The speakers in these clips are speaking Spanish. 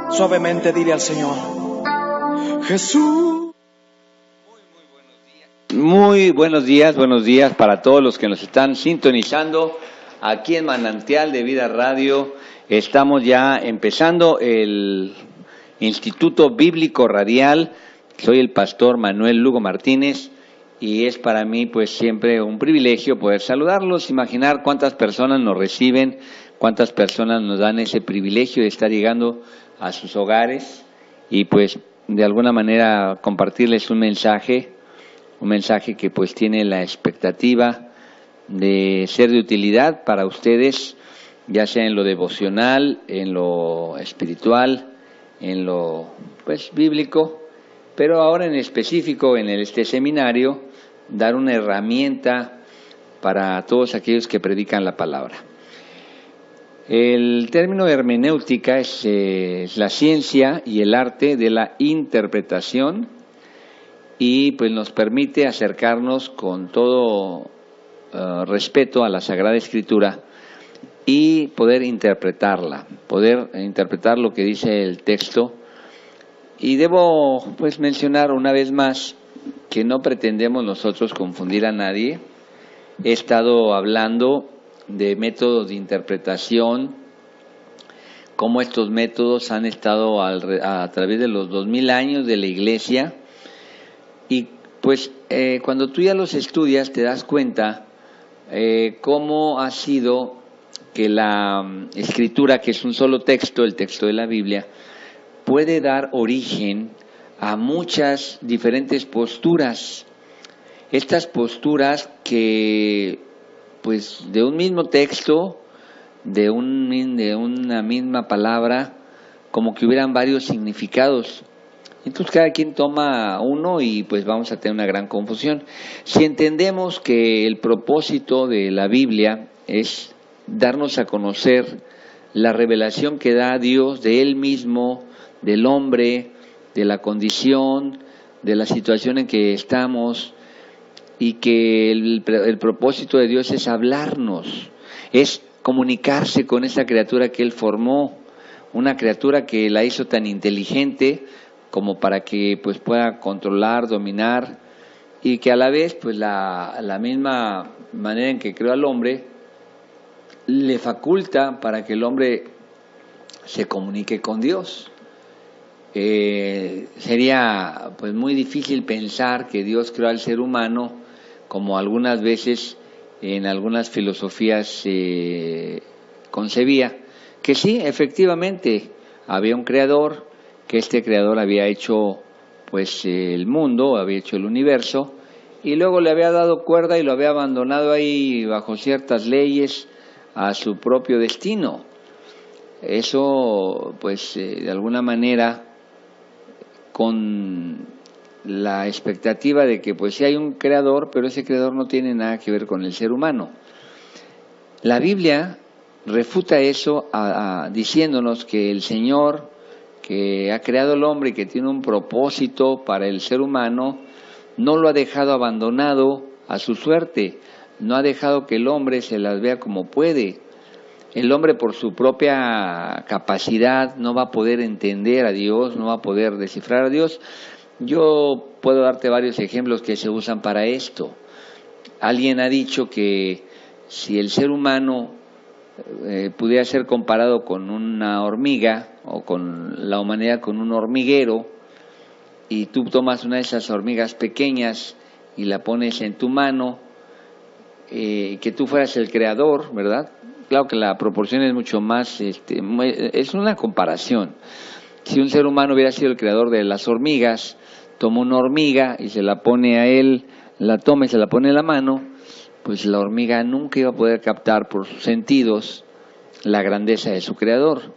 Suavemente dile al Señor: Jesús. Muy buenos días para todos los que nos están sintonizando aquí en Manantial de Vida Radio. Estamos ya empezando el Instituto Bíblico Radial. Soy el pastor Manuel Lugo Martínez y es para mí pues siempre un privilegio poder saludarlos, imaginar cuántas personas nos reciben, cuántas personas nos dan ese privilegio de estar llegando a sus hogares y pues de alguna manera compartirles un mensaje que pues tiene la expectativa de ser de utilidad para ustedes, ya sea en lo devocional, en lo espiritual, en lo pues bíblico, pero ahora en específico en este seminario, dar una herramienta para todos aquellos que predican la palabra. El término de hermenéutica es la ciencia y el arte de la interpretación y pues nos permite acercarnos con todo respeto a la Sagrada Escritura y poder interpretar lo que dice el texto. Y debo pues mencionar una vez más que no pretendemos nosotros confundir a nadie. He estado hablando de métodos de interpretación, cómo estos métodos han estado a través de los 2000 años de la Iglesia, y pues cuando tú ya los estudias te das cuenta cómo ha sido que la Escritura, que es un solo texto, el texto de la Biblia, puede dar origen a muchas diferentes posturas. Estas posturas que pues de un mismo texto, de una misma palabra, como que hubieran varios significados. Entonces cada quien toma uno y pues vamos a tener una gran confusión. Si entendemos que el propósito de la Biblia es darnos a conocer la revelación que da Dios de Él mismo, del hombre, de la condición, de la situación en que estamos, y que el propósito de Dios es hablarnos, es comunicarse con esa criatura que Él formó, una criatura que la hizo tan inteligente como para que pues pueda controlar, dominar, y que a la vez pues la misma manera en que creó al hombre le faculta para que el hombre se comunique con Dios. Sería pues muy difícil pensar que Dios creó al ser humano como algunas veces en algunas filosofías se concebía, que sí, efectivamente había un creador, que este creador había hecho pues el mundo, había hecho el universo, y luego le había dado cuerda y lo había abandonado ahí bajo ciertas leyes a su propio destino. Eso pues de alguna manera con la expectativa de que pues sí hay un creador, pero ese creador no tiene nada que ver con el ser humano. La Biblia refuta eso diciéndonos que el Señor, que ha creado al hombre y que tiene un propósito para el ser humano, no lo ha dejado abandonado a su suerte, no ha dejado que el hombre se las vea como puede. El hombre por su propia capacidad no va a poder entender a Dios, no va a poder descifrar a Dios. Yo puedo darte varios ejemplos que se usan para esto. Alguien ha dicho que si el ser humano pudiera ser comparado con una hormiga o con la humanidad con un hormiguero, y tú tomas una de esas hormigas pequeñas y la pones en tu mano, que tú fueras el creador, ¿verdad? Claro que la proporción es mucho más, es una comparación. Si un ser humano hubiera sido el creador de las hormigas, toma una hormiga y se la pone a él, la toma y se la pone en la mano, pues la hormiga nunca iba a poder captar por sus sentidos la grandeza de su creador.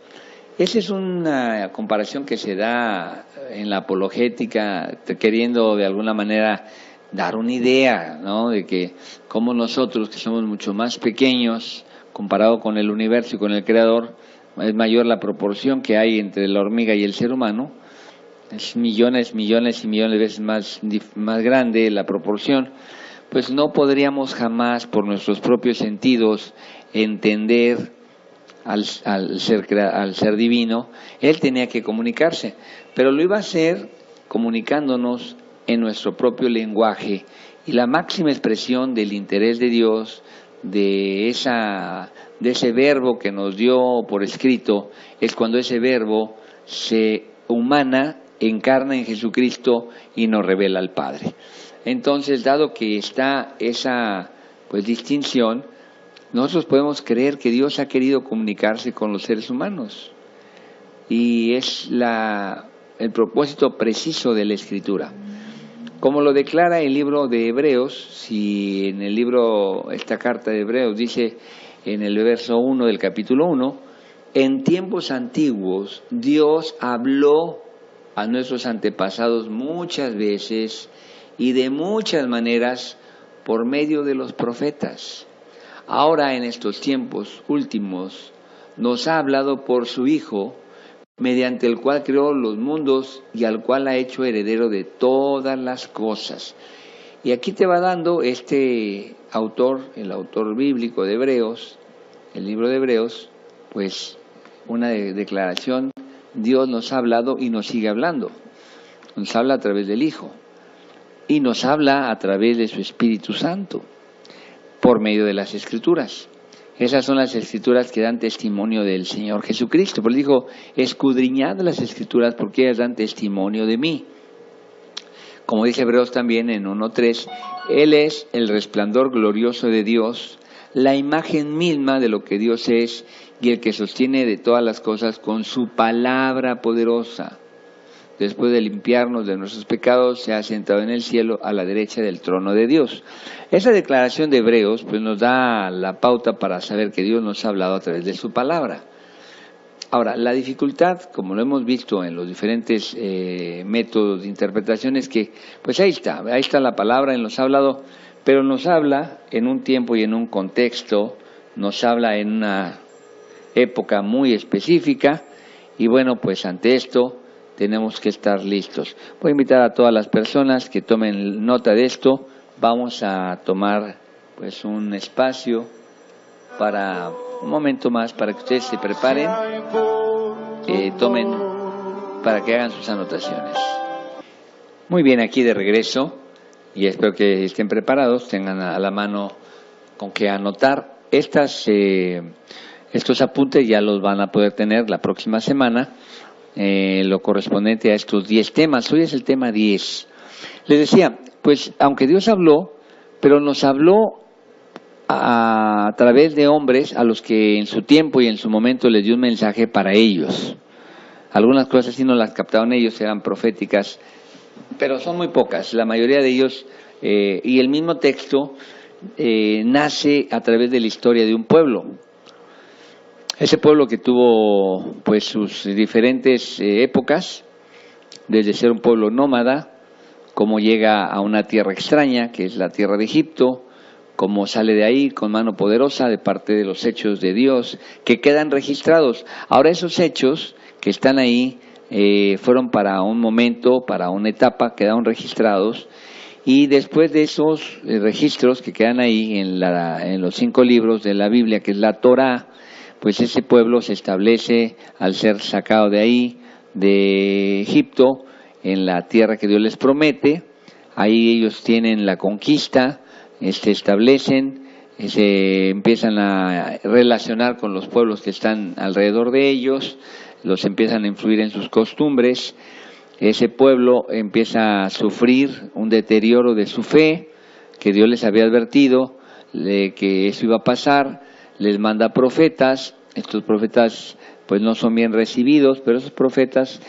Esa es una comparación que se da en la apologética, queriendo de alguna manera dar una idea, ¿no?, de que como nosotros, que somos mucho más pequeños comparado con el universo y con el creador, es mayor la proporción que hay entre la hormiga y el ser humano, es millones y millones de veces más grande la proporción. Pues no podríamos jamás por nuestros propios sentidos entender al ser divino, Él tenía que comunicarse, pero lo iba a hacer comunicándonos en nuestro propio lenguaje, y la máxima expresión del interés de Dios, de ese verbo que nos dio por escrito, es cuando ese verbo se humana, encarna en Jesucristo y nos revela al Padre. Entonces, dado que está esa distinción, nosotros podemos creer que Dios ha querido comunicarse con los seres humanos, y es el propósito preciso de la Escritura. Como lo declara el libro de Hebreos, si en el libro, esta carta de Hebreos dice en el verso 1 del capítulo 1, en tiempos antiguos Dios habló a nuestros antepasados muchas veces y de muchas maneras por medio de los profetas. Ahora en estos tiempos últimos nos ha hablado por su Hijo, mediante el cual creó los mundos y al cual ha hecho heredero de todas las cosas. Y aquí te va dando este autor, el autor bíblico de Hebreos, el libro de Hebreos, pues una declaración: Dios nos ha hablado y nos sigue hablando. Nos habla a través del Hijo y nos habla a través de su Espíritu Santo, por medio de las Escrituras. Esas son las Escrituras que dan testimonio del Señor Jesucristo. Por eso dijo, escudriñad las Escrituras porque ellas dan testimonio de mí. Como dice Hebreos también en 1:3, Él es el resplandor glorioso de Dios, la imagen misma de lo que Dios es y el que sostiene de todas las cosas con su palabra poderosa. Después de limpiarnos de nuestros pecados, se ha sentado en el cielo a la derecha del trono de Dios. Esa declaración de Hebreos pues nos da la pauta para saber que Dios nos ha hablado a través de su palabra. Ahora, la dificultad, como lo hemos visto en los diferentes métodos de interpretación, es que pues ahí está la palabra, Él nos ha hablado, pero nos habla en un tiempo y en un contexto, nos habla en una época muy específica, y bueno, pues ante esto tenemos que estar listos. Voy a invitar a todas las personas que tomen nota de esto. Vamos a tomar pues un espacio para un momento más, para que ustedes se preparen, tomen, para que hagan sus anotaciones. Muy bien, aquí de regreso, y espero que estén preparados, tengan a la mano con que anotar. Estos apuntes ya los van a poder tener la próxima semana, lo correspondiente a estos 10 temas. Hoy es el tema 10. Les decía, pues aunque Dios habló, pero nos habló a través de hombres a los que en su tiempo y en su momento les dio un mensaje para ellos. Algunas cosas sí no las captaron ellos, eran proféticas, pero son muy pocas. La mayoría de ellos, y el mismo texto, nace a través de la historia de un pueblo. Ese pueblo que tuvo pues sus diferentes épocas, desde ser un pueblo nómada, cómo llega a una tierra extraña, que es la tierra de Egipto, cómo sale de ahí con mano poderosa de parte de los hechos de Dios, que quedan registrados. Ahora esos hechos que están ahí fueron para un momento, para una etapa, quedaron registrados, y después de esos registros que quedan ahí en los 5 libros de la Biblia, que es la Torá, pues ese pueblo se establece al ser sacado de ahí, de Egipto, en la tierra que Dios les promete. Ahí ellos tienen la conquista, se establecen, se empiezan a relacionar con los pueblos que están alrededor de ellos, los empiezan a influir en sus costumbres. Ese pueblo empieza a sufrir un deterioro de su fe, que Dios les había advertido de que eso iba a pasar. Les manda profetas, estos profetas pues no son bien recibidos, pero esos profetas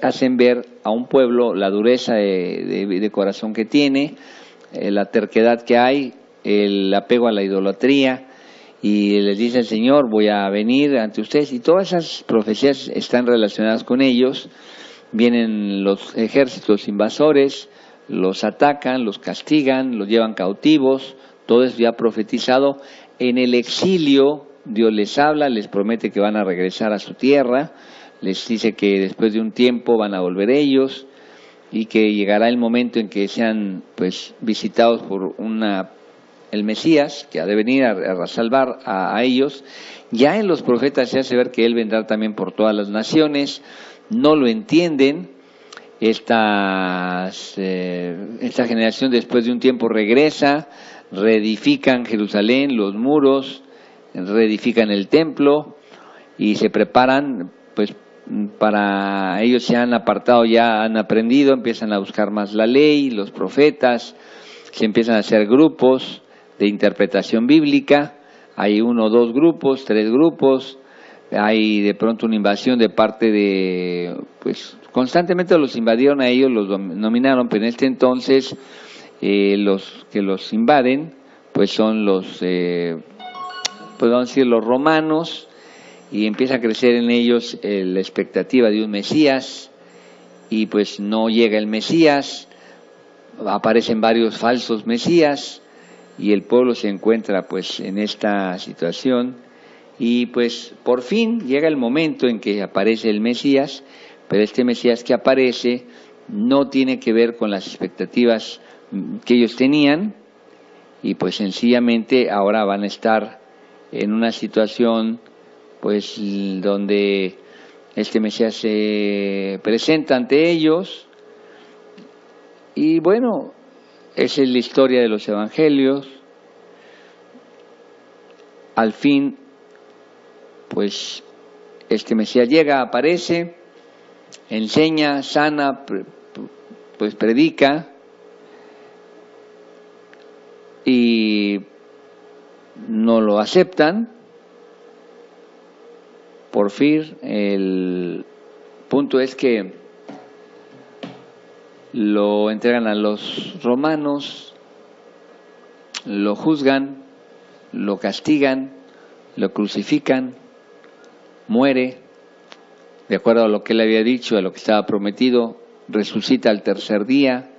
hacen ver a un pueblo la dureza de corazón que tiene, la terquedad que hay, el apego a la idolatría, y les dice el Señor, voy a venir ante ustedes, y todas esas profecías están relacionadas con ellos. Vienen los ejércitos invasores, los atacan, los castigan, los llevan cautivos, todo es ya profetizado. En el exilio Dios les habla, les promete que van a regresar a su tierra, les dice que después de un tiempo van a volver ellos y que llegará el momento en que sean pues visitados por una el Mesías, que ha de venir a salvar a ellos. Ya en los profetas se hace ver que Él vendrá también por todas las naciones. No lo entienden. Esta generación después de un tiempo regresa, reedifican Jerusalén, los muros, reedifican el templo y se preparan, pues para ellos se han apartado, ya han aprendido, empiezan a buscar más la ley, los profetas, se empiezan a hacer grupos de interpretación bíblica, hay 1, 2 grupos, 3 grupos, hay de pronto una invasión de parte de, pues constantemente los invadieron a ellos, los dominaron, pero en este entonces los que los invaden, pues son los, pues vamos a decir, los romanos, y empieza a crecer en ellos la expectativa de un Mesías, y pues no llega el Mesías, aparecen varios falsos Mesías, y el pueblo se encuentra pues en esta situación, y pues por fin llega el momento en que aparece el Mesías, pero este Mesías que aparece no tiene que ver con las expectativas que ellos tenían, y pues sencillamente ahora van a estar en una situación pues donde este Mesías se presenta ante ellos, y bueno, esa es la historia de los evangelios. Al fin, pues este Mesías llega, aparece, enseña, sana, pues predica, y no lo aceptan. Por fin, el punto es que lo entregan a los romanos, lo juzgan, lo castigan, lo crucifican, muere, de acuerdo a lo que él había dicho, a lo que estaba prometido, resucita al tercer día,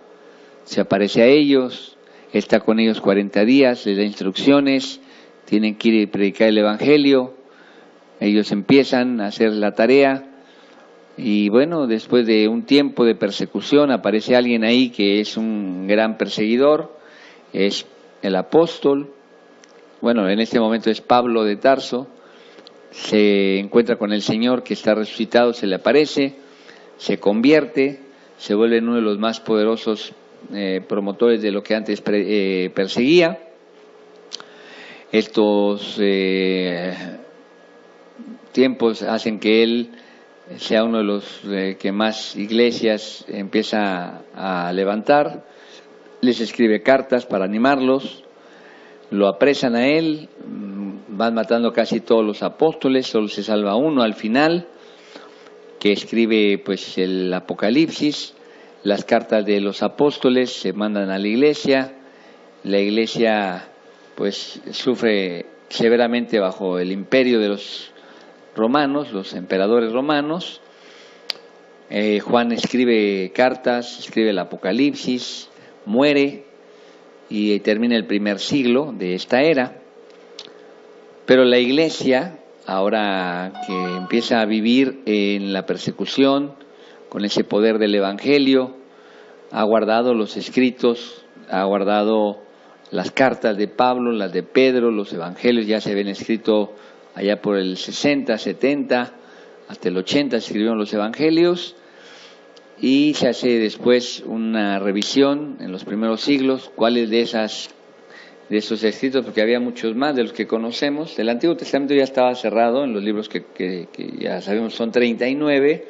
se aparece a ellos, está con ellos 40 días, les da instrucciones, tienen que ir y predicar el Evangelio. Ellos empiezan a hacer la tarea y bueno, después de un tiempo de persecución aparece alguien ahí que es un gran perseguidor, es el apóstol, bueno, en este momento es Pablo de Tarso, se encuentra con el Señor que está resucitado, se le aparece, se convierte, se vuelve uno de los más poderosos promotores de lo que antes perseguía. Estos tiempos hacen que él sea uno de los que más iglesias empieza a levantar, les escribe cartas para animarlos, lo apresan a él, van matando casi todos los apóstoles, solo se salva uno al final, que escribe pues el Apocalipsis, las cartas de los apóstoles se mandan a la iglesia pues sufre severamente bajo el imperio de los romanos, los emperadores romanos. Juan escribe cartas, escribe el Apocalipsis, muere y termina el primer siglo de esta era. Pero la iglesia, ahora que empieza a vivir en la persecución, con ese poder del Evangelio, ha guardado los escritos, ha guardado las cartas de Pablo, las de Pedro, los evangelios ya se habían escrito allá por el 60, 70, hasta el 80 se escribieron los evangelios, y se hace después una revisión en los primeros siglos, cuáles de esos escritos, porque había muchos más de los que conocemos. El Antiguo Testamento ya estaba cerrado en los libros que ya sabemos son 39,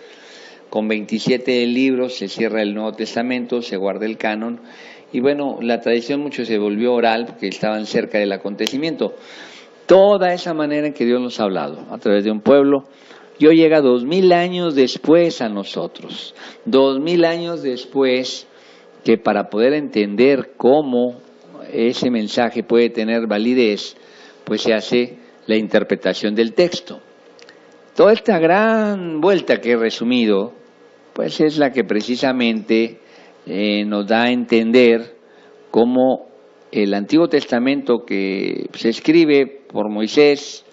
con 27 libros se cierra el Nuevo Testamento, se guarda el canon, y bueno, la tradición mucho se volvió oral porque estaban cerca del acontecimiento. Toda esa manera en que Dios nos ha hablado, a través de un pueblo, y hoy llega 2000 años después a nosotros, 2000 años después, que para poder entender cómo ese mensaje puede tener validez, pues se hace la interpretación del texto. Toda esta gran vuelta que he resumido, pues es la que precisamente nos da a entender cómo el Antiguo Testamento que se escribe por Moisés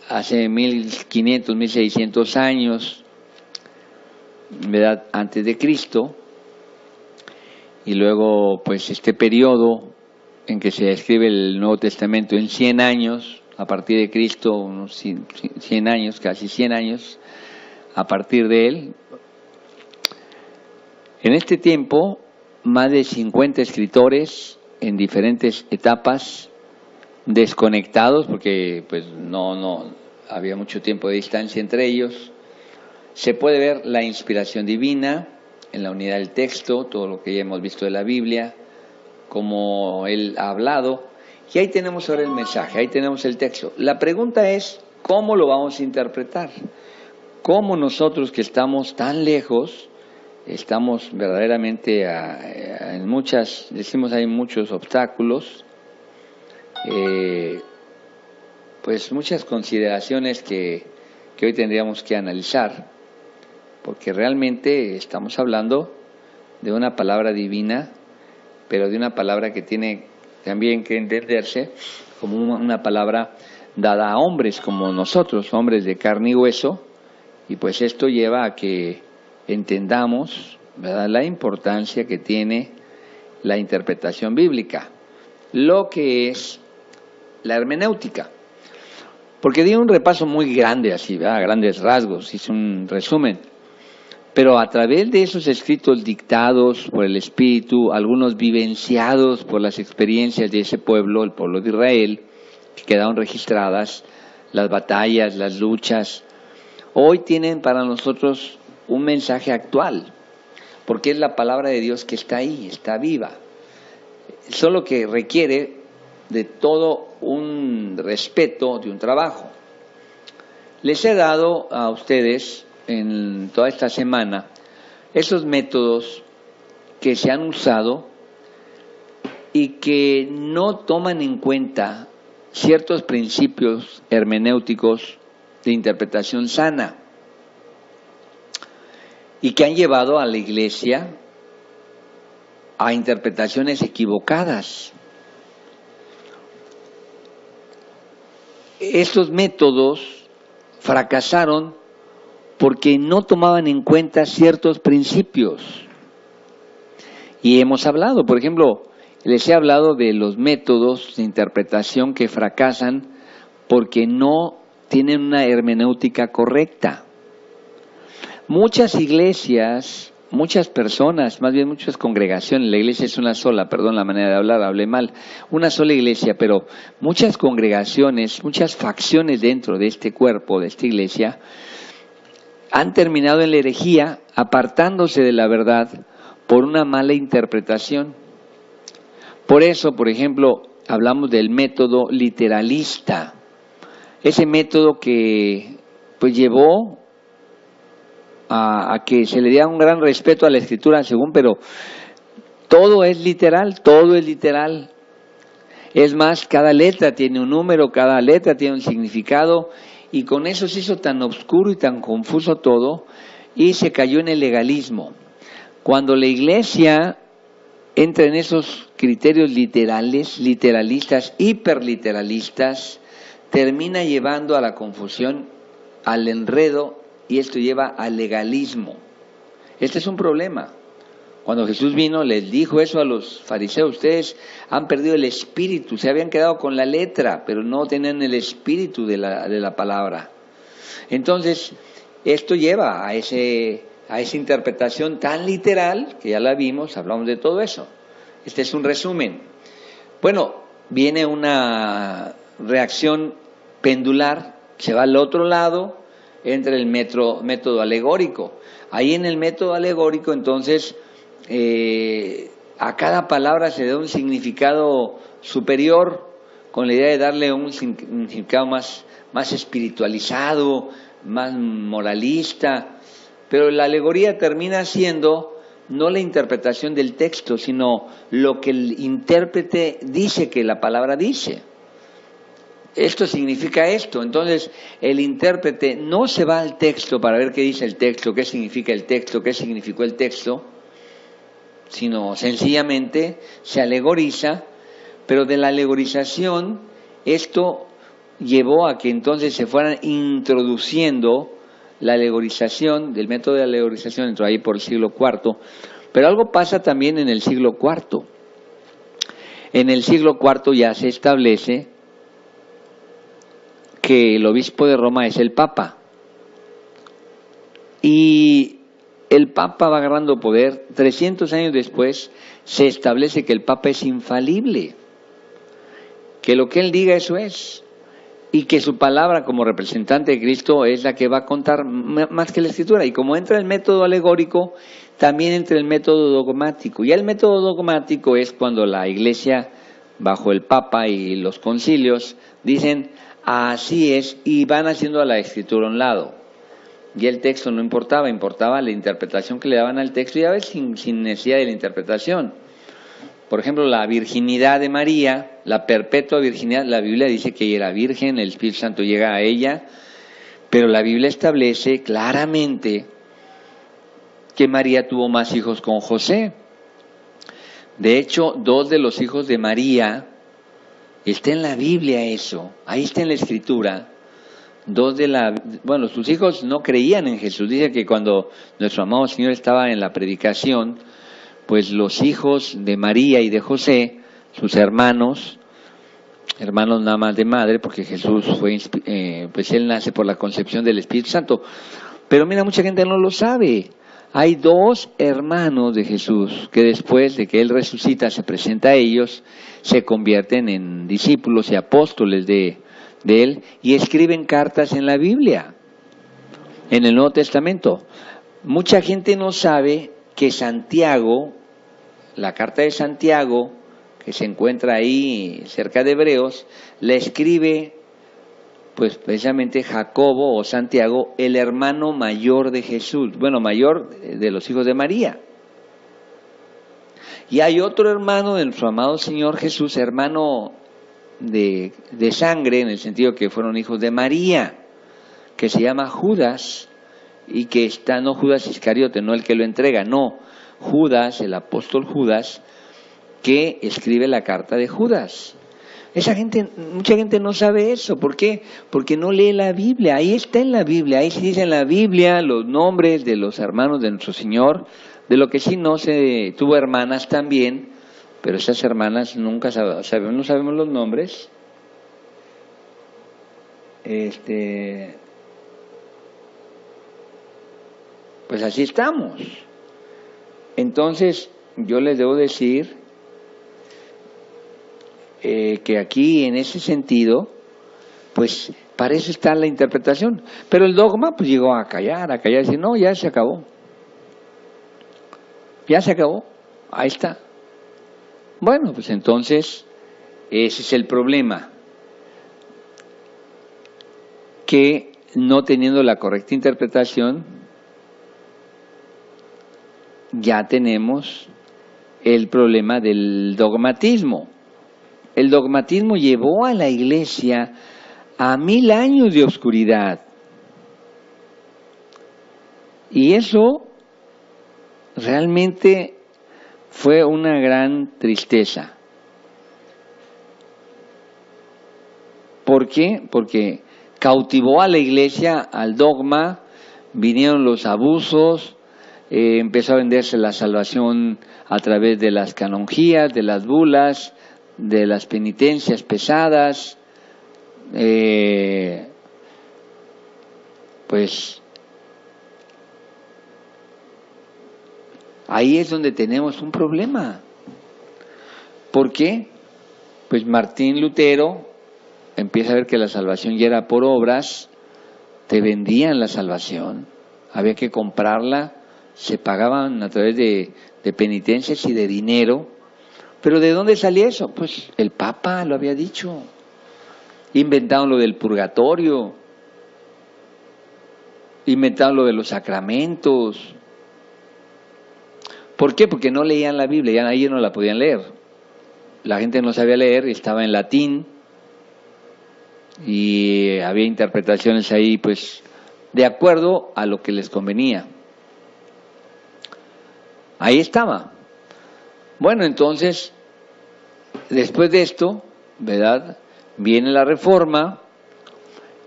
hace 1500, 1600 años, ¿verdad?, antes de Cristo, y luego pues este periodo en que se escribe el Nuevo Testamento en 100 años, a partir de Cristo, unos 100 años, casi 100 años, a partir de él. En este tiempo, más de 50 escritores en diferentes etapas, desconectados, porque pues no había mucho tiempo de distancia entre ellos. Se puede ver la inspiración divina en la unidad del texto, todo lo que ya hemos visto de la Biblia, como él ha hablado, y ahí tenemos ahora el mensaje, ahí tenemos el texto. La pregunta es, ¿cómo lo vamos a interpretar? ¿Cómo nosotros que estamos tan lejos, estamos verdaderamente en muchas, decimos hay muchos obstáculos, pues muchas consideraciones que hoy tendríamos que analizar, porque realmente estamos hablando de una palabra divina, pero de una palabra que tiene también que entenderse como una palabra dada a hombres como nosotros, hombres de carne y hueso, y pues esto lleva a que entendamos, ¿verdad?, la importancia que tiene la interpretación bíblica, lo que es la hermenéutica. Porque di un repaso muy grande, así, ¿verdad?, a grandes rasgos, hice un resumen. Pero a través de esos escritos dictados por el Espíritu, algunos vivenciados por las experiencias de ese pueblo, el pueblo de Israel, que quedaron registradas, las batallas, las luchas, hoy tienen para nosotros un mensaje actual, porque es la palabra de Dios que está ahí, está viva. Solo que requiere de todo un respeto, de un trabajo. Les he dado a ustedes en toda esta semana esos métodos que se han usado y que no toman en cuenta ciertos principios hermenéuticos de interpretación sana y que han llevado a la Iglesia a interpretaciones equivocadas. Estos métodos fracasaron porque no tomaban en cuenta ciertos principios. Y hemos hablado, por ejemplo, les he hablado de los métodos de interpretación que fracasan porque no tienen una hermenéutica correcta. Muchas iglesias, muchas personas, más bien muchas congregaciones, la iglesia es una sola, perdón la manera de hablar, hablé mal, una sola iglesia, pero muchas congregaciones, muchas facciones dentro de este cuerpo, de esta iglesia, han terminado en la herejía, apartándose de la verdad por una mala interpretación. Por eso, por ejemplo, hablamos del método literalista, ese método que pues llevó a que se le diera un gran respeto a la escritura según, pero todo es literal, todo es literal. Es más, cada letra tiene un número, cada letra tiene un significado, y con eso se hizo tan oscuro y tan confuso todo, y se cayó en el legalismo. Cuando la iglesia entra en esos criterios literales, literalistas, hiperliteralistas, termina llevando a la confusión, al enredo, y esto lleva al legalismo. Este es un problema. Cuando Jesús vino, les dijo eso a los fariseos: ustedes han perdido el espíritu, se habían quedado con la letra, pero no tenían el espíritu de la palabra. Entonces, esto lleva a esa interpretación tan literal, que ya la vimos, hablamos de todo eso. Este es un resumen. Bueno, viene una reacción pendular, se va al otro lado, entra el método alegórico. Ahí en el método alegórico, entonces, a cada palabra se da un significado superior, con la idea de darle un significado más espiritualizado, más moralista, pero la alegoría termina siendo no la interpretación del texto, sino lo que el intérprete dice que la palabra dice. Esto significa esto. Entonces el intérprete no se va al texto para ver qué dice el texto, qué significa el texto, qué significó el texto, sino sencillamente se alegoriza, pero de la alegorización esto llevó a que entonces se fueran introduciendo la alegorización, del método de alegorización entró ahí por el siglo IV, pero algo pasa también en el siglo IV. En el siglo IV ya se establece que el obispo de Roma es el Papa. Y el Papa va agarrando poder. 300 años después se establece que el Papa es infalible, que lo que él diga eso es, y que su palabra como representante de Cristo es la que va a contar más que la Escritura. Y como entra el método alegórico, también entra el método dogmático. Y el método dogmático es cuando la Iglesia, bajo el Papa y los concilios, dicen así es, y van haciendo a la Escritura a un lado. Y el texto no importaba, importaba la interpretación que le daban al texto, y a veces sin necesidad de la interpretación. Por ejemplo, la virginidad de María, la perpetua virginidad, la Biblia dice que ella era virgen, el Espíritu Santo llega a ella, pero la Biblia establece claramente que María tuvo más hijos con José. De hecho, 2 de los hijos de María, está en la Biblia eso, ahí está en la Escritura. Sus hijos no creían en Jesús. Dice que cuando nuestro amado Señor estaba en la predicación, pues los hijos de María y de José, sus hermanos nada más de madre, porque Jesús fue, pues él nace por la concepción del Espíritu Santo. Pero mira, mucha gente no lo sabe. Hay 2 hermanos de Jesús que después de que él resucita, se presenta a ellos, se convierten en discípulos y apóstoles de él y escriben cartas en la Biblia, en el Nuevo Testamento. Mucha gente no sabe que Santiago, la carta de Santiago, que se encuentra ahí cerca de Hebreos, la escribe pues precisamente Jacobo o Santiago, el hermano mayor de Jesús, mayor de los hijos de María. Y hay otro hermano de nuestro amado Señor Jesús, hermano de sangre, en el sentido que fueron hijos de María, que se llama Judas, y que está, no Judas Iscariote, no el que lo entrega, no, Judas, el apóstol Judas, que escribe la carta de Judas. Mucha gente no sabe eso. ¿Por qué? Porque no lee la Biblia. Ahí está en la Biblia, ahí se dice en la Biblia los nombres de los hermanos de nuestro Señor. De lo que sí no se tuvo hermanas también, pero esas hermanas nunca no sabemos los nombres. Pues así estamos. Entonces, yo les debo decir que aquí, en ese sentido, pues para eso está la interpretación. Pero el dogma pues llegó a callar, y decir, no, ya se acabó. Ya se acabó, ahí está. Bueno, pues entonces, ese es el problema. Que no teniendo la correcta interpretación, ya tenemos el problema del dogmatismo. El dogmatismo llevó a la Iglesia a 1000 años de oscuridad. Y eso realmente fue una gran tristeza. ¿Por qué? Porque cautivó a la Iglesia al dogma, vinieron los abusos, empezó a venderse la salvación a través de las canonjías, de las bulas, de las penitencias pesadas, pues ahí es donde tenemos un problema. ¿Por qué? Pues Martín Lutero empieza a ver que la salvación ya era por obras, te vendían la salvación, había que comprarla, se pagaban a través de penitencias y de dinero. ¿Pero de dónde salía eso? Pues el Papa lo había dicho. Inventaron lo del purgatorio, inventaron lo de los sacramentos. ¿Por qué? Porque no leían la Biblia, ya ahí no la podían leer. La gente no sabía leer, estaba en latín y había interpretaciones ahí, pues, de acuerdo a lo que les convenía. Ahí estaba. Bueno, entonces, después de esto, ¿verdad?, viene la Reforma,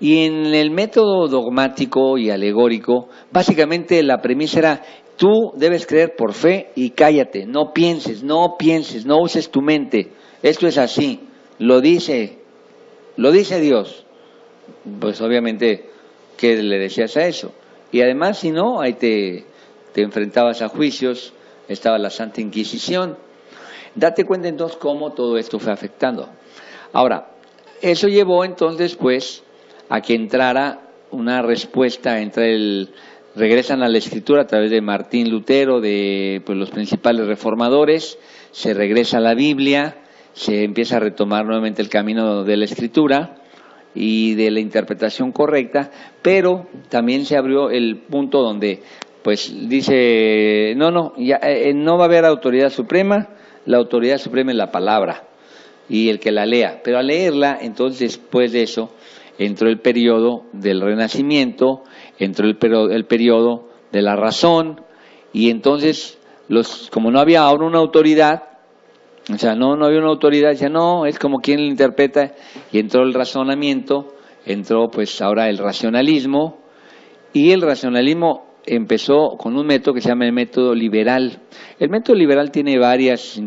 y en el método dogmático y alegórico, básicamente la premisa era, tú debes creer por fe y cállate, no pienses, no uses tu mente. esto es así, lo dice Dios. Pues obviamente, ¿qué le decías a eso? Y además, si no, ahí te enfrentabas a juicios, estaba la Santa Inquisición. Date cuenta entonces cómo todo esto fue afectando. Ahora, eso llevó entonces pues a que entrara una respuesta regresan a la Escritura a través de Martín Lutero, de pues, los principales reformadores, se regresa a la Biblia, se empieza a retomar nuevamente el camino de la Escritura y de la interpretación correcta, pero también se abrió el punto donde pues dice, no va a haber autoridad suprema, la autoridad suprema es la palabra y el que la lea, pero al leerla, entonces después de eso entró el periodo del Renacimiento, entró el periodo de la razón, y entonces como no había ahora una autoridad, o sea, no había una autoridad, decía, no, es como quien lo interpreta, y entró el razonamiento, entró pues ahora el racionalismo, y el racionalismo empezó con un método que se llama el método liberal. El método liberal tiene varias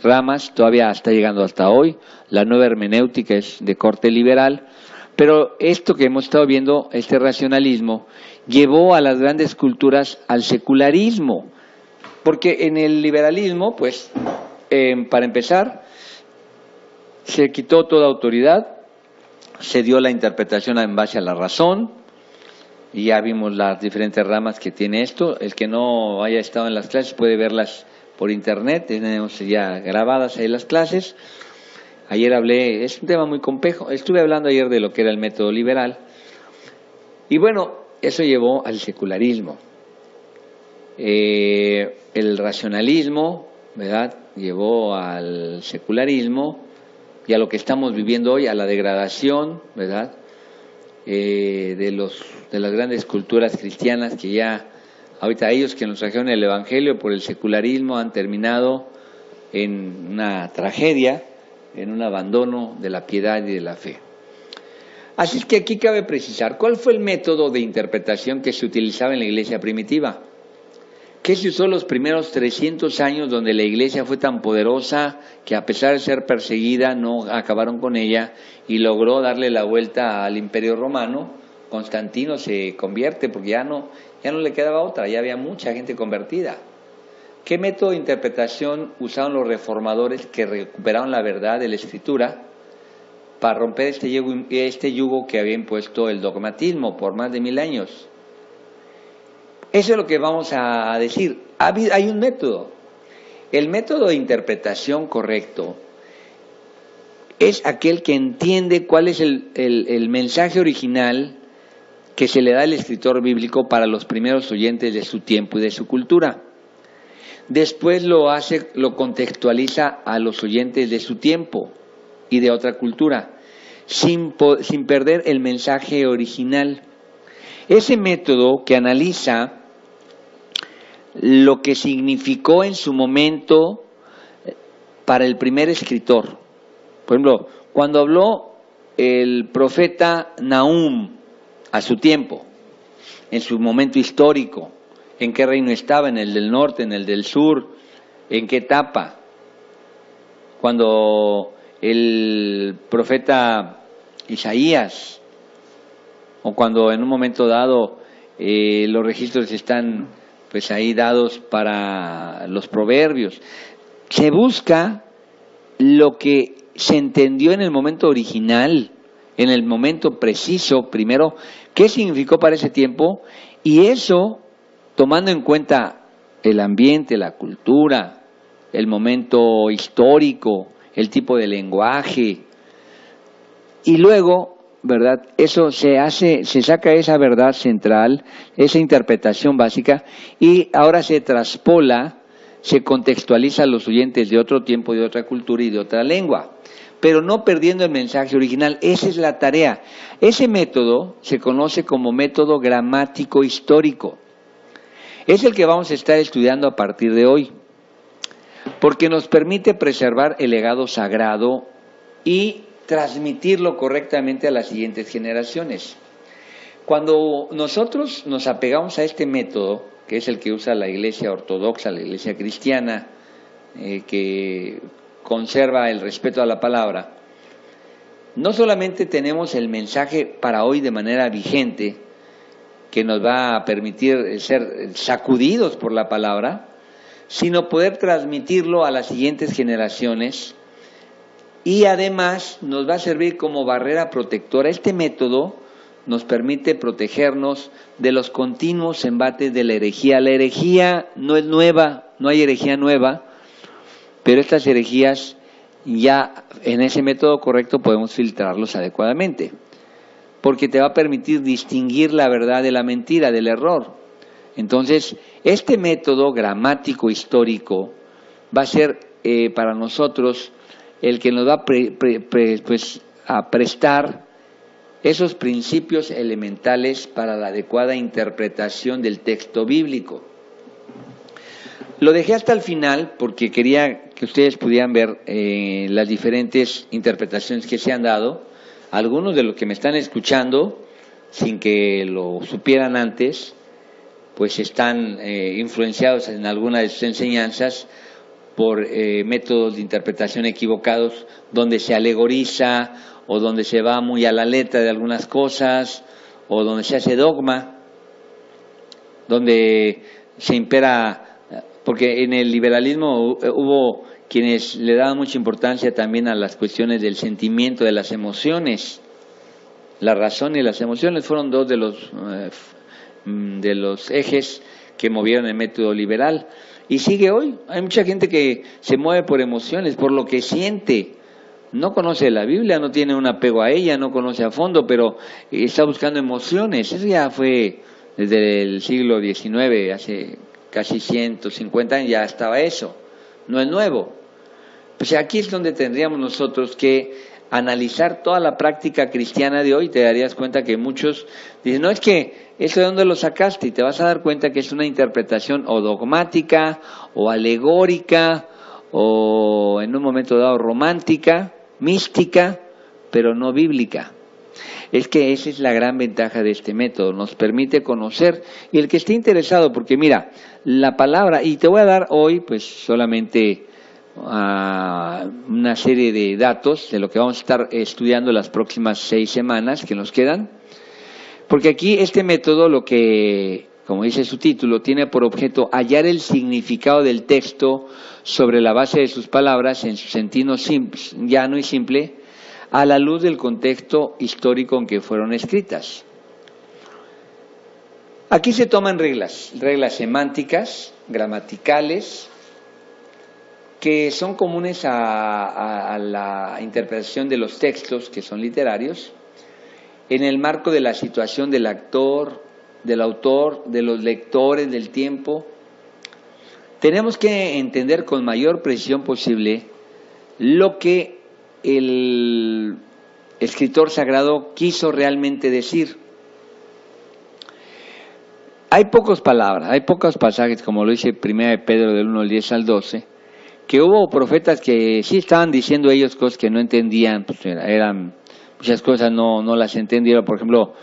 ramas, todavía está llegando hasta hoy. La nueva hermenéutica es de corte liberal, pero esto que hemos estado viendo, este racionalismo, llevó a las grandes culturas al secularismo, porque en el liberalismo, pues, para empezar, se quitó toda autoridad, se dio la interpretación en base a la razón, y ya vimos las diferentes ramas que tiene esto. El que no haya estado en las clases puede verlas por internet, tenemos ya grabadas ahí las clases. Ayer hablé, es un tema muy complejo, estuve hablando ayer de lo que era el método liberal, y bueno, eso llevó al secularismo. El racionalismo, ¿verdad?, llevó al secularismo y a lo que estamos viviendo hoy, a la degradación, ¿verdad?, de las grandes culturas cristianas que ya, ahorita ellos que nos trajeron el Evangelio por el secularismo han terminado en una tragedia, en un abandono de la piedad y de la fe. Así es que aquí cabe precisar, ¿cuál fue el método de interpretación que se utilizaba en la iglesia primitiva? ¿Qué se usó los primeros 300 años donde la iglesia fue tan poderosa que a pesar de ser perseguida no acabaron con ella y logró darle la vuelta al Imperio Romano? Constantino se convierte porque ya no le quedaba otra, ya había mucha gente convertida. ¿Qué método de interpretación usaron los reformadores que recuperaron la verdad de la Escritura para romper este yugo que había impuesto el dogmatismo por más de 1000 años? Eso es lo que vamos a decir. Hay un método. El método de interpretación correcto es aquel que entiende cuál es el mensaje original que se le da al escritor bíblico para los primeros oyentes de su tiempo y de su cultura. Después lo contextualiza a los oyentes de su tiempo y de otra cultura, sin perder el mensaje original. Ese método que analiza lo que significó en su momento para el primer escritor. Por ejemplo, cuando habló el profeta Nahum a su tiempo, en su momento histórico, en qué reino estaba, en el del norte, en el del sur, en qué etapa. Cuando el profeta Isaías, o cuando en un momento dado los registros están pues ahí dados para los proverbios. Se busca lo que se entendió en el momento original, en el momento preciso, primero, qué significó para ese tiempo, y eso tomando en cuenta el ambiente, la cultura, el momento histórico, el tipo de lenguaje, y luego, ¿verdad?, eso se saca esa verdad central, esa interpretación básica, y ahora se traspola, se contextualiza a los oyentes de otro tiempo, de otra cultura y de otra lengua, pero no perdiendo el mensaje original. Esa es la tarea. Ese método se conoce como método gramático histórico. Es el que vamos a estar estudiando a partir de hoy, porque nos permite preservar el legado sagrado y transmitirlo correctamente a las siguientes generaciones. Cuando nosotros nos apegamos a este método, que es el que usa la Iglesia ortodoxa, la Iglesia cristiana, que conserva el respeto a la palabra, no solamente tenemos el mensaje para hoy de manera vigente, que nos va a permitir ser sacudidos por la palabra, sino poder transmitirlo a las siguientes generaciones y además nos va a servir como barrera protectora. Este método nos permite protegernos de los continuos embates de la herejía. La herejía no es nueva, no hay herejía nueva, pero estas herejías ya en ese método correcto podemos filtrarlos adecuadamente, porque te va a permitir distinguir la verdad de la mentira, del error. Entonces, este método gramático histórico va a ser para nosotros el que nos va a prestar esos principios elementales para la adecuada interpretación del texto bíblico. Lo dejé hasta el final porque quería que ustedes pudieran ver las diferentes interpretaciones que se han dado. Algunos de los que me están escuchando, sin que lo supieran antes, pues están influenciados en alguna de sus enseñanzas por métodos de interpretación equivocados, donde se alegoriza o donde se va muy a la letra de algunas cosas, o donde se hace dogma, donde se impera, porque en el liberalismo hubo quienes le daban mucha importancia también a las cuestiones del sentimiento, de las emociones. La razón y las emociones fueron dos de los ejes que movieron el método liberal. Y sigue hoy. Hay mucha gente que se mueve por emociones, por lo que siente. No conoce la Biblia, no tiene un apego a ella, no conoce a fondo, pero está buscando emociones. Eso ya fue desde el siglo XIX, hace casi 150 años ya estaba eso. No es nuevo. Pues aquí es donde tendríamos nosotros que analizar toda la práctica cristiana de hoy. Te darías cuenta que muchos dicen, no, es que ¿eso de dónde lo sacaste? Y te vas a dar cuenta que es una interpretación o dogmática, o alegórica, o en un momento dado romántica, mística, pero no bíblica. Es que esa es la gran ventaja de este método, nos permite conocer, y el que esté interesado, porque mira, la palabra, y te voy a dar hoy pues solamente una serie de datos de lo que vamos a estar estudiando las próximas 6 semanas que nos quedan, porque aquí este método, lo que, como dice su título, tiene por objeto hallar el significado del texto sobre la base de sus palabras en su sentido llano y simple, a la luz del contexto histórico en que fueron escritas. Aquí se toman reglas semánticas, gramaticales, que son comunes a la interpretación de los textos que son literarios, en el marco de la situación del autor, de los lectores del tiempo. Tenemos que entender con mayor precisión posible lo que el escritor sagrado quiso realmente decir. Hay pocos pasajes, como lo dice 1 de Pedro del 1 al 10 al 12, que hubo profetas que sí estaban diciendo ellos cosas que no entendían, pues eran muchas cosas no las entendieron. Por ejemplo,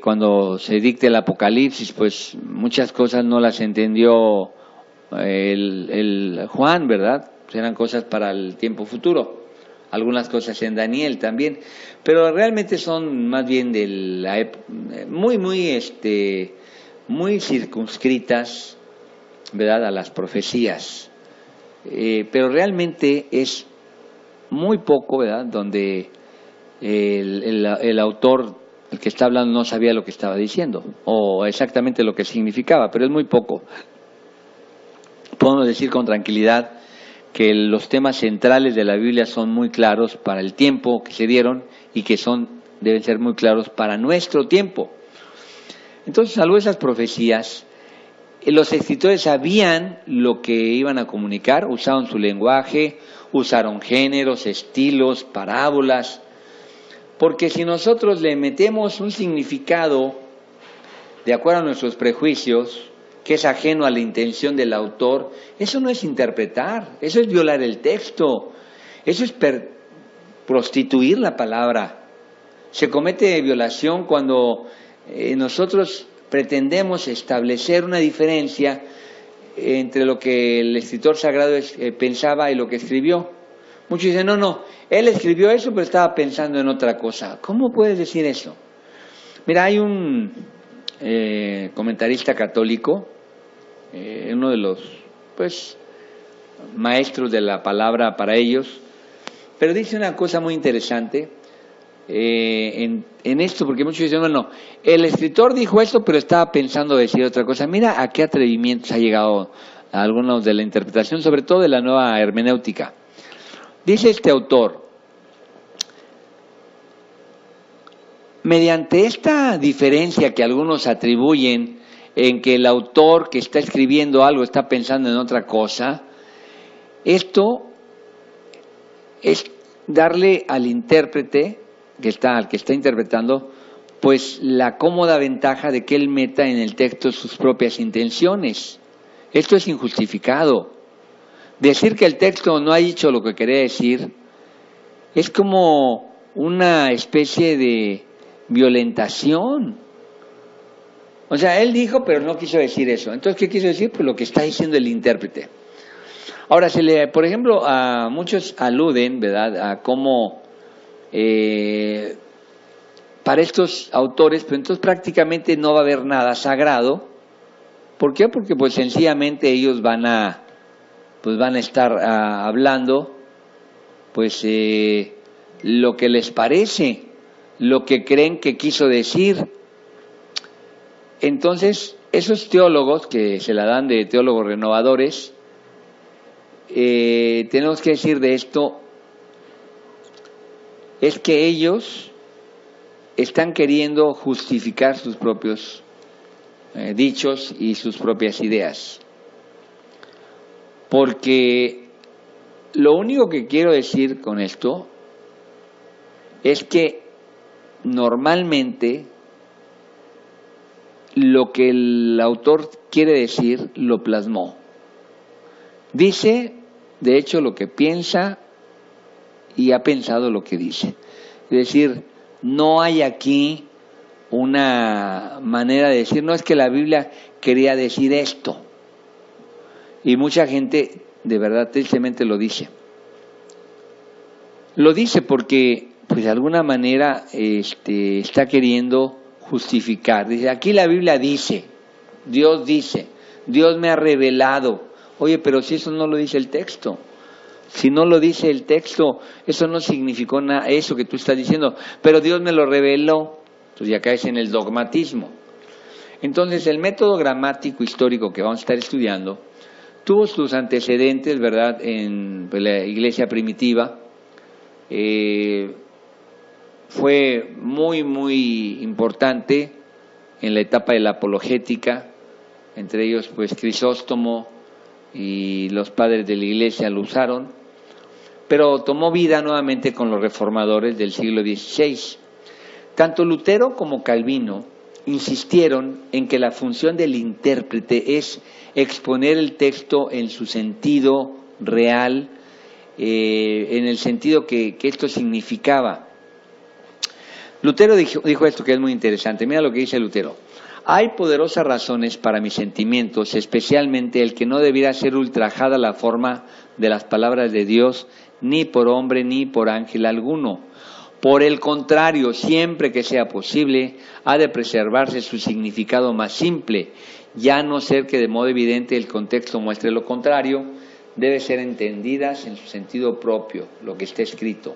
cuando se dicta el Apocalipsis, pues muchas cosas no las entendió el Juan, ¿verdad? Pues eran cosas para el tiempo futuro. Algunas cosas en Daniel también, pero realmente son más bien de la muy circunscritas, ¿verdad?, a las profecías. Pero realmente es muy poco, ¿verdad?, donde el autor, el que está hablando, no sabía lo que estaba diciendo o exactamente lo que significaba, pero es muy poco. Podemos decir con tranquilidad que los temas centrales de la Biblia son muy claros para el tiempo que se dieron y que deben ser muy claros para nuestro tiempo. Entonces, salvo esas profecías, los escritores sabían lo que iban a comunicar, usaron su lenguaje, usaron géneros, estilos, parábolas, porque si nosotros le metemos un significado de acuerdo a nuestros prejuicios, que es ajeno a la intención del autor, eso no es interpretar, eso es violar el texto, eso es prostituir la palabra. Se comete violación cuando nosotros pretendemos establecer una diferencia entre lo que el escritor sagrado pensaba y lo que escribió. Muchos dicen, no, él escribió eso, pero estaba pensando en otra cosa. ¿Cómo puedes decir eso? Mira, hay un comentarista católico, uno de los, pues, maestros de la palabra para ellos, pero dice una cosa muy interesante en esto, porque muchos dicen, bueno, el escritor dijo esto, pero estaba pensando decir otra cosa. Mira a qué atrevimientos ha llegado a algunos de la interpretación, sobre todo de la nueva hermenéutica. Dice este autor, mediante esta diferencia que algunos atribuyen en que el autor que está escribiendo algo está pensando en otra cosa, esto es darle al intérprete, al que está interpretando, pues la cómoda ventaja de que él meta en el texto sus propias intenciones. Esto es injustificado. Decir que el texto no ha dicho lo que quería decir es como una especie de violentación. O sea, él dijo, pero no quiso decir eso. Entonces, ¿qué quiso decir? Pues lo que está diciendo el intérprete. Ahora, por ejemplo, a muchos aluden, ¿verdad?, a cómo para estos autores, pues entonces prácticamente no va a haber nada sagrado. ¿Por qué? Porque pues sencillamente ellos van a estar hablando pues lo que les parece, lo que creen que quiso decir. Entonces, esos teólogos que se la dan de teólogos renovadores, tenemos que decir de esto, es que ellos están queriendo justificar sus propios dichos y sus propias ideas. Porque lo único que quiero decir con esto es que normalmente lo que el autor quiere decir lo plasmó. Dice, de hecho, lo que piensa y ha pensado lo que dice. Es decir, no hay aquí una manera de decir, no es que la Biblia quería decir esto. Y mucha gente, de verdad, tristemente lo dice. Lo dice porque, pues de alguna manera, está queriendo justificar. Dice, aquí la Biblia dice, Dios me ha revelado. Oye, pero si eso no lo dice el texto. Si no lo dice el texto, eso no significó nada, eso que tú estás diciendo. Pero Dios me lo reveló. Entonces ya caes en el dogmatismo. Entonces el método gramático histórico que vamos a estar estudiando tuvo sus antecedentes, ¿verdad?, en la iglesia primitiva. Fue muy, muy importante en la etapa de la apologética, entre ellos pues Crisóstomo y los padres de la iglesia lo usaron, pero tomó vida nuevamente con los reformadores del siglo XVI. Tanto Lutero como Calvino insistieron en que la función del intérprete es exponer el texto en su sentido real, en el sentido que esto significaba. Lutero dijo esto que es muy interesante. Mira lo que dice Lutero. Hay poderosas razones para mis sentimientos, especialmente el que no debiera ser ultrajada la forma de las palabras de Dios, ni por hombre ni por ángel alguno. Por el contrario, siempre que sea posible, ha de preservarse su significado más simple, ya no ser que de modo evidente el contexto muestre lo contrario, debe ser entendidas en su sentido propio, lo que está escrito.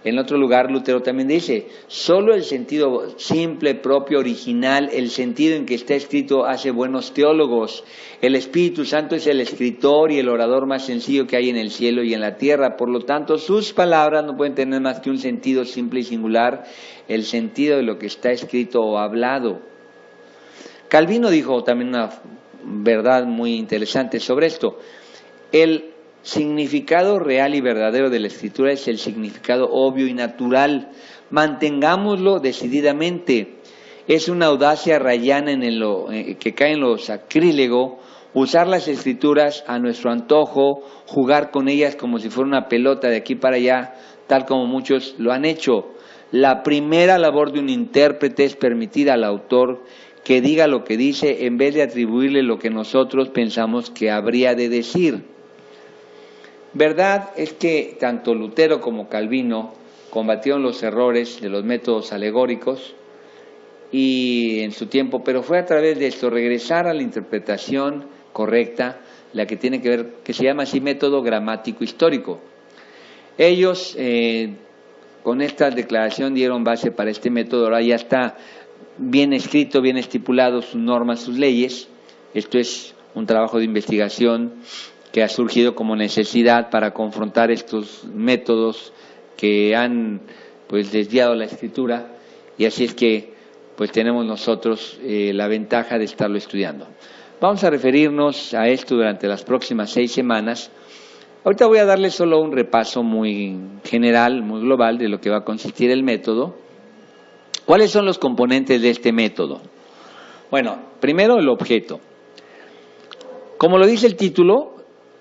En otro lugar, Lutero también dice, solo el sentido simple, propio, original, el sentido en que está escrito hace buenos teólogos. El Espíritu Santo es el escritor y el orador más sencillo que hay en el cielo y en la tierra. Por lo tanto, sus palabras no pueden tener más que un sentido simple y singular, el sentido de lo que está escrito o hablado. Calvino dijo también una verdad muy interesante sobre esto. El significado real y verdadero de la Escritura es el significado obvio y natural. Mantengámoslo decididamente. Es una audacia rayana que cae en lo sacrílego, usar las Escrituras a nuestro antojo, jugar con ellas como si fuera una pelota de aquí para allá, tal como muchos lo han hecho. La primera labor de un intérprete es permitir al autor que diga lo que dice en vez de atribuirle lo que nosotros pensamos que habría de decir. Verdad es que tanto Lutero como Calvino combatieron los errores de los métodos alegóricos y en su tiempo, pero fue a través de esto, regresar a la interpretación correcta, la que tiene que ver, que se llama así método gramático histórico. Ellos con esta declaración dieron base para este método, ahora ya está bien escrito, bien estipulado, sus normas, sus leyes. Esto es un trabajo de investigación que ha surgido como necesidad para confrontar estos métodos que han pues desviado la escritura, y así es que pues tenemos nosotros la ventaja de estarlo estudiando. Vamos a referirnos a esto durante las próximas 6 semanas. Ahorita voy a darles solo un repaso muy general, muy global de lo que va a consistir el método. ¿Cuáles son los componentes de este método? Bueno, primero el objeto. Como lo dice el título,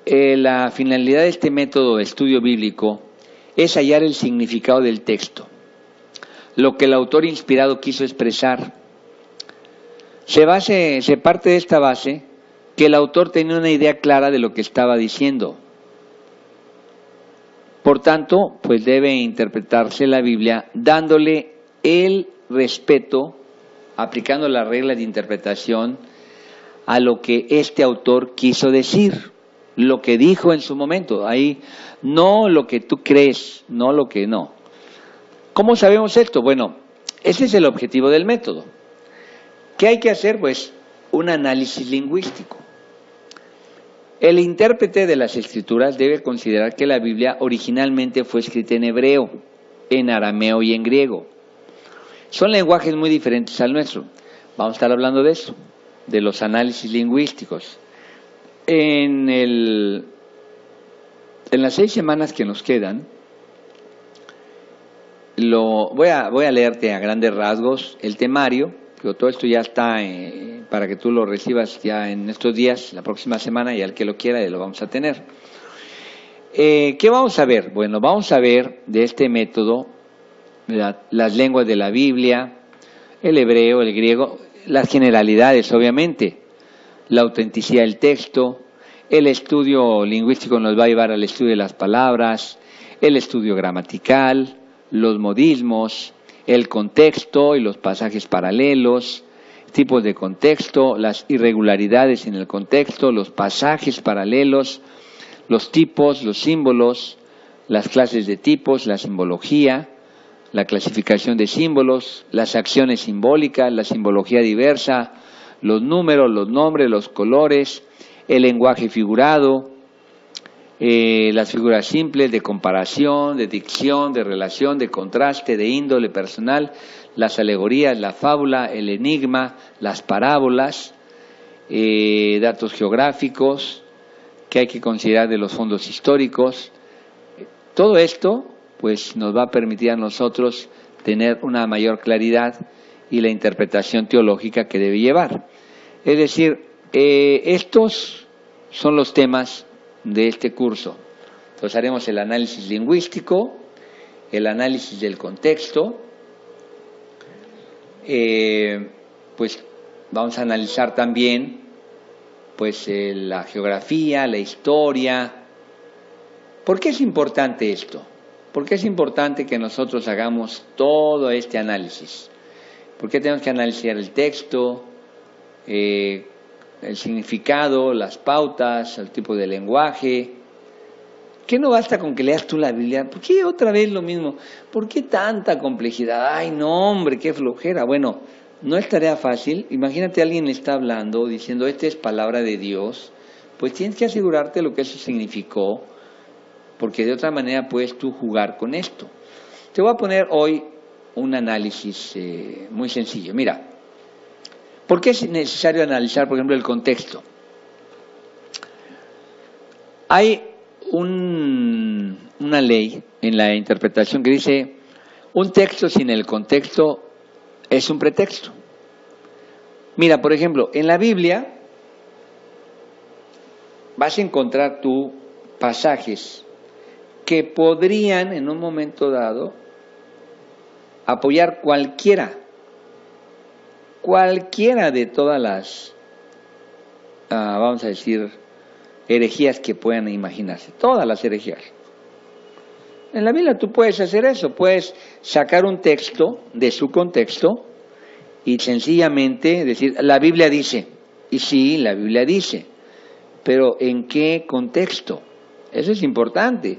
la finalidad de este método de estudio bíblico es hallar el significado del texto, lo que el autor inspirado quiso expresar. Se parte de esta base que el autor tenía una idea clara de lo que estaba diciendo. Por tanto, pues debe interpretarse la Biblia dándole el respeto, aplicando las reglas de interpretación a lo que este autor quiso decir, lo que dijo en su momento. Ahí no lo que tú crees, no lo que no. ¿Cómo sabemos esto? Bueno, ese es el objetivo del método. ¿Qué hay que hacer? Pues un análisis lingüístico. El intérprete de las Escrituras debe considerar que la Biblia originalmente fue escrita en hebreo, en arameo y en griego. Son lenguajes muy diferentes al nuestro. Vamos a estar hablando de eso, de los análisis lingüísticos. En las 6 semanas que nos quedan, voy a leerte a grandes rasgos el temario. Todo esto ya está para que tú lo recibas ya en estos días, la próxima semana, y al que lo quiera lo vamos a tener. ¿Qué vamos a ver? Bueno, vamos a ver de este método las lenguas de la Biblia, el hebreo, el griego, las generalidades, obviamente, la autenticidad del texto. El estudio lingüístico nos va a llevar al estudio de las palabras, el estudio gramatical, los modismos, el contexto y los pasajes paralelos, tipos de contexto, las irregularidades en el contexto, los pasajes paralelos, los tipos, los símbolos, las clases de tipos, la simbología, la clasificación de símbolos, las acciones simbólicas, la simbología diversa, los números, los nombres, los colores, el lenguaje figurado, las figuras simples de comparación, de dicción, de relación, de contraste, de índole personal, las alegorías, la fábula, el enigma, las parábolas, datos geográficos que hay que considerar de los fondos históricos. Todo esto pues nos va a permitir a nosotros tener una mayor claridad y la interpretación teológica que debe llevar. Es decir, estos son los temas de este curso. Entonces haremos el análisis lingüístico, el análisis del contexto, pues vamos a analizar también pues la geografía, la historia. ¿Por qué es importante esto? ¿Por qué es importante que nosotros hagamos todo este análisis? ¿Por qué tenemos que analizar el texto, el significado, las pautas, el tipo de lenguaje? ¿Qué no basta con que leas tú la Biblia? ¿Por qué otra vez lo mismo? ¿Por qué tanta complejidad? Ay, no, hombre, qué flojera. Bueno, no es tarea fácil. Imagínate, alguien está hablando, diciendo, esta es palabra de Dios. Pues tienes que asegurarte lo que eso significó, porque de otra manera puedes tú jugar con esto. Te voy a poner hoy un análisis muy sencillo. Mira, ¿por qué es necesario analizar, por ejemplo, el contexto? Hay una ley en la interpretación que dice, un texto sin el contexto es un pretexto. Mira, por ejemplo, en la Biblia vas a encontrar tú pasajes que podrían en un momento dado apoyar cualquiera de todas las, vamos a decir, herejías que puedan imaginarse, todas las herejías. En la Biblia tú puedes hacer eso, puedes sacar un texto de su contexto y sencillamente decir, la Biblia dice, y sí, la Biblia dice, pero ¿en qué contexto? Eso es importante.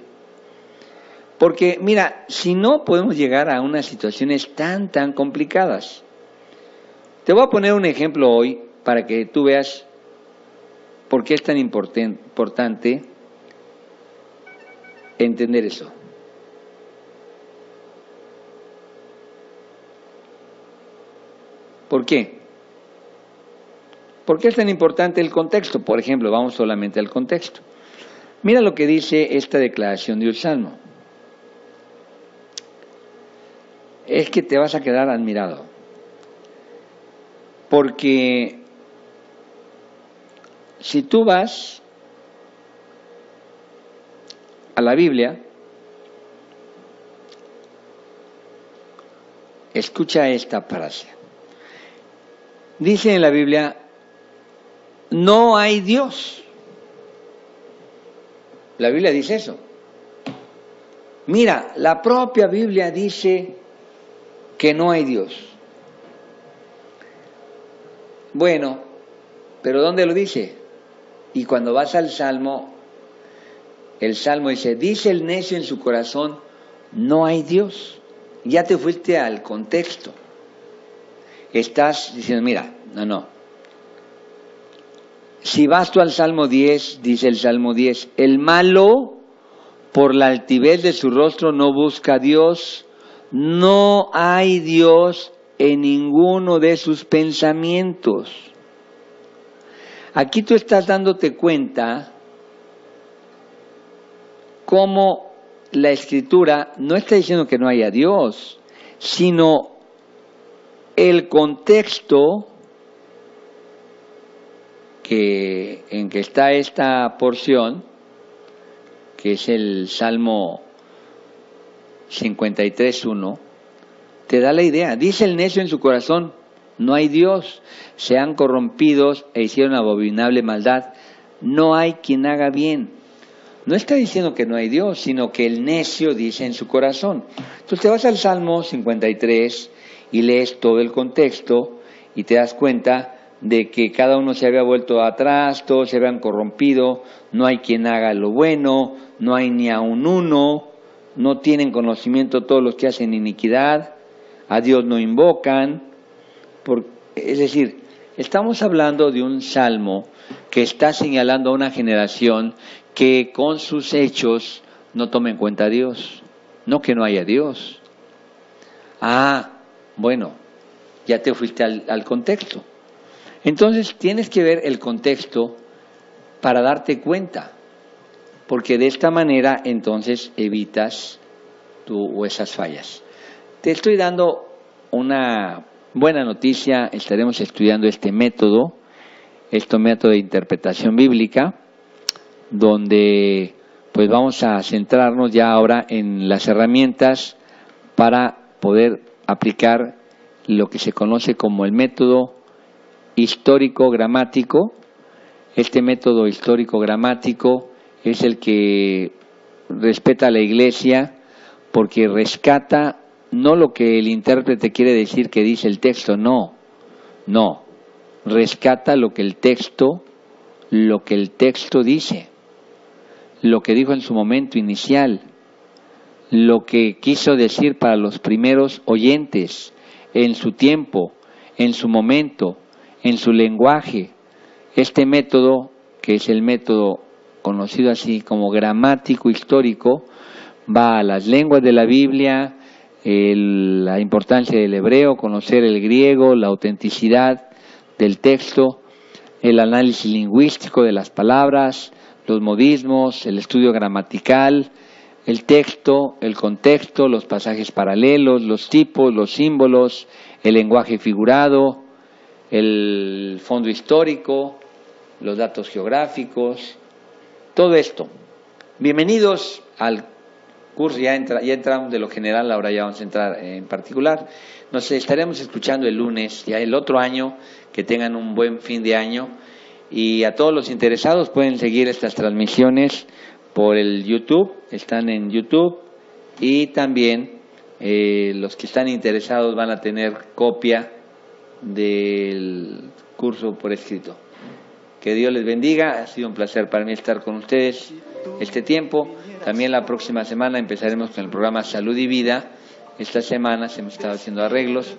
Porque, mira, si no podemos llegar a unas situaciones tan complicadas. Te voy a poner un ejemplo hoy para que tú veas por qué es tan importante entender eso. ¿Por qué? ¿Por qué es tan importante el contexto? Por ejemplo, vamos solamente al contexto. Mira lo que dice esta declaración de un salmo. Es que te vas a quedar admirado. Porque si tú vas a la Biblia, escucha esta frase. Dice en la Biblia, no hay Dios. La Biblia dice eso. Mira, la propia Biblia dice que no hay Dios. Bueno, pero ¿dónde lo dice? Y cuando vas al Salmo, el Salmo dice el necio en su corazón, no hay Dios. Ya te fuiste al contexto. Estás diciendo, mira, no. Si vas tú al Salmo 10, dice el Salmo 10, el malo por la altivez de su rostro no busca a Dios, no hay Dios en ninguno de sus pensamientos. Aquí tú estás dándote cuenta cómo la Escritura no está diciendo que no haya Dios, sino el contexto en que está esta porción, que es el Salmo 53:1, te da la idea. Dice el necio en su corazón, no hay Dios, se han corrompidos e hicieron abominable maldad, no hay quien haga bien. No está diciendo que no hay Dios, sino que el necio dice en su corazón. Entonces te vas al Salmo 53 y lees todo el contexto y te das cuenta de que cada uno se había vuelto atrás, todos se habían corrompido, no hay quien haga lo bueno, no hay ni aun uno, no tienen conocimiento todos los que hacen iniquidad, a Dios no invocan. Es decir, estamos hablando de un salmo que está señalando a una generación que con sus hechos no toma en cuenta a Dios, no que no haya Dios. Bueno, ya te fuiste al contexto. Entonces tienes que ver el contexto para darte cuenta, porque de esta manera entonces evitas esas fallas. Te estoy dando una buena noticia, estaremos estudiando este método de interpretación bíblica, donde pues vamos a centrarnos ya ahora en las herramientas para poder aplicar lo que se conoce como el método histórico-gramático. Este método histórico-gramático es el que respeta a la Iglesia porque rescata no lo que el intérprete quiere decir que dice el texto, no, rescata lo que el texto dice, lo que dijo en su momento inicial, lo que quiso decir para los primeros oyentes, en su tiempo, en su momento, en su lenguaje. Este método, que es el método conocido así como gramático histórico, va a las lenguas de la Biblia, la importancia del hebreo, conocer el griego, la autenticidad del texto, el análisis lingüístico de las palabras, los modismos, el estudio gramatical, el texto, el contexto, los pasajes paralelos, los tipos, los símbolos, el lenguaje figurado, el fondo histórico, los datos geográficos, todo esto. Bienvenidos al curso, ya entramos de lo general, ahora ya vamos a entrar en particular. Nos estaremos escuchando el lunes, ya el otro año, que tengan un buen fin de año Y a todos los interesados pueden seguir estas transmisiones por el YouTube, están en YouTube, y también los que están interesados van a tener copia del curso por escrito. Que Dios les bendiga, ha sido un placer para mí estar con ustedes este tiempo. También la próxima semana empezaremos con el programa Salud y Vida. Estas semanas hemos estado haciendo arreglos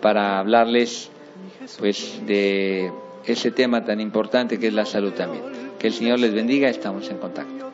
para hablarles pues de ese tema tan importante que es la salud también. Que el Señor les bendiga, estamos en contacto.